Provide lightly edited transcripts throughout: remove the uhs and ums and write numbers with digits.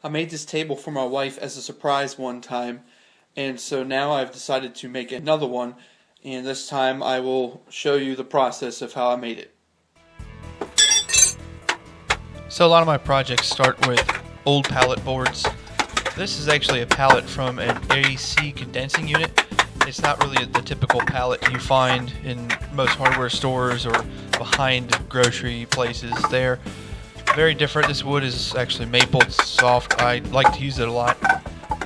I made this table for my wife as a surprise one time, and so now I've decided to make another one, and this time I will show you the process of how I made it. So a lot of my projects start with old pallet boards. This is actually a pallet from an AC condensing unit. It's not really the typical pallet you find in most hardware stores or behind grocery places. They're very different. This wood is actually maple. It's soft. I like to use it a lot.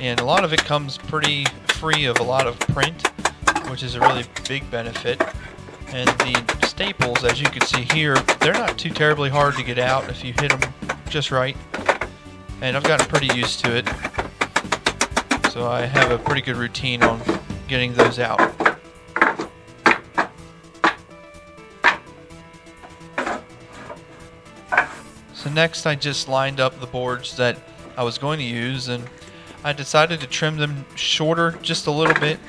And a lot of it comes pretty free of a lot of print, which is a really big benefit. And the staples, as you can see here, they're not too terribly hard to get out if you hit them just right. And I've gotten pretty used to it. So I have a pretty good routine on getting those out. So next I just lined up the boards that I was going to use, and I decided to trim them shorter just a little bit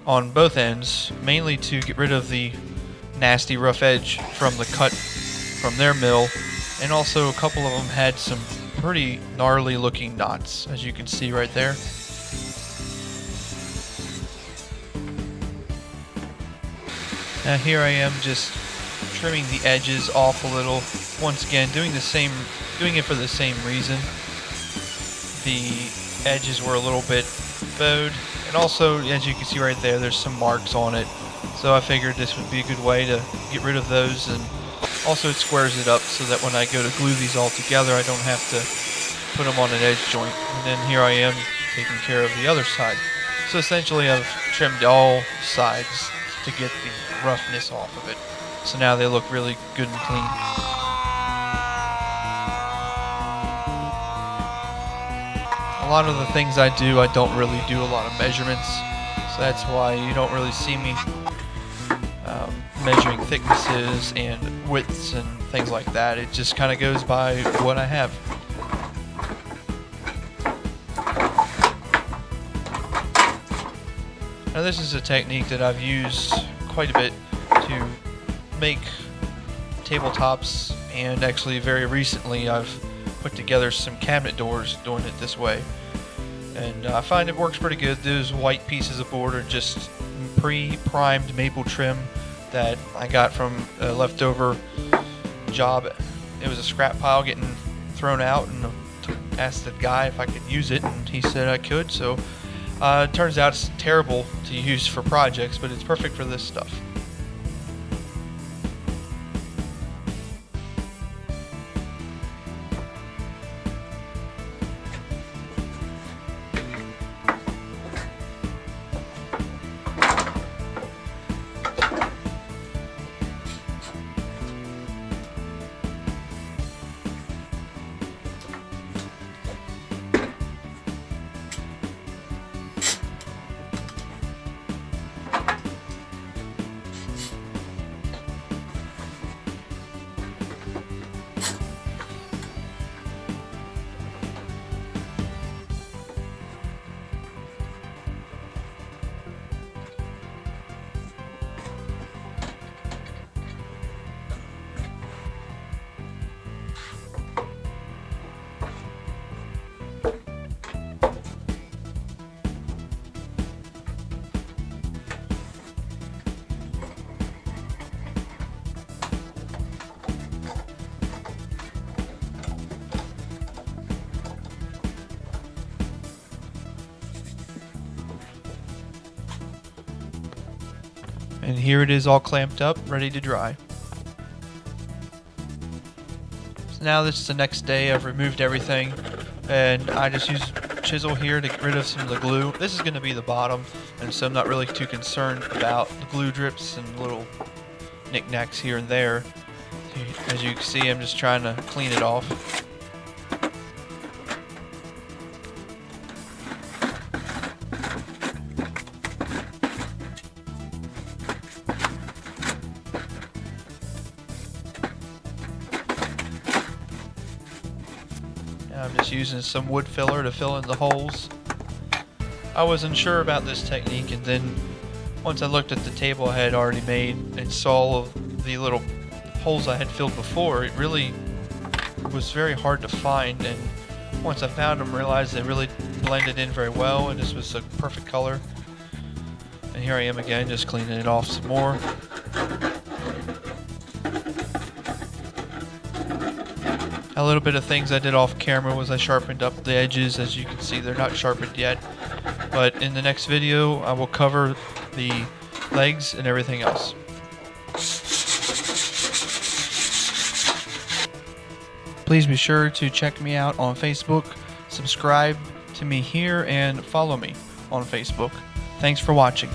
on both ends, mainly to get rid of the nasty rough edge from the cut from their mill, and also a couple of them had some pretty gnarly looking knots, as you can see right there. Now here I am just trimming the edges off a little. Once again, doing it for the same reason. The edges were a little bit bowed, and also, as you can see right there, there's some marks on it. So I figured this would be a good way to get rid of those, and also it squares it up so that when I go to glue these all together, I don't have to put them on an edge joint. And then here I am taking care of the other side. So essentially I've trimmed all sides to get the roughness off of it. So now they look really good and clean. A lot of the things I do, I don't really do a lot of measurements. So that's why you don't really see me measuring thicknesses and widths and things like that. It just kind of goes by what I have. Now this is a technique that I've used quite a bit to make tabletops, and actually very recently I've put together some cabinet doors doing it this way. And I find it works pretty good. Those white pieces of board are just pre-primed maple trim that I got from a leftover job. It was a scrap pile getting thrown out, and I asked the guy if I could use it, and he said I could. So it turns out it's terrible to use for projects, but it's perfect for this stuff. And here it is all clamped up, ready to dry. So now this is the next day. I've removed everything, and I just use a chisel here to get rid of some of the glue. This is going to be the bottom, and so I'm not really too concerned about the glue drips and little knickknacks here and there. As you can see, I'm just trying to clean it off. I'm just using some wood filler to fill in the holes. I wasn't sure about this technique, and then once I looked at the table I had already made and saw all of the little holes I had filled before, it really was very hard to find, and Once I found them, realized they really blended in very well, and this was a perfect color. And here I am again, just cleaning it off some more. A little bit of things I did off camera was I sharpened up the edges. As you can see, they're not sharpened yet, but in the next video I will cover the legs and everything else. Please be sure to check me out on Facebook, subscribe to me here, and follow me on Facebook. Thanks for watching.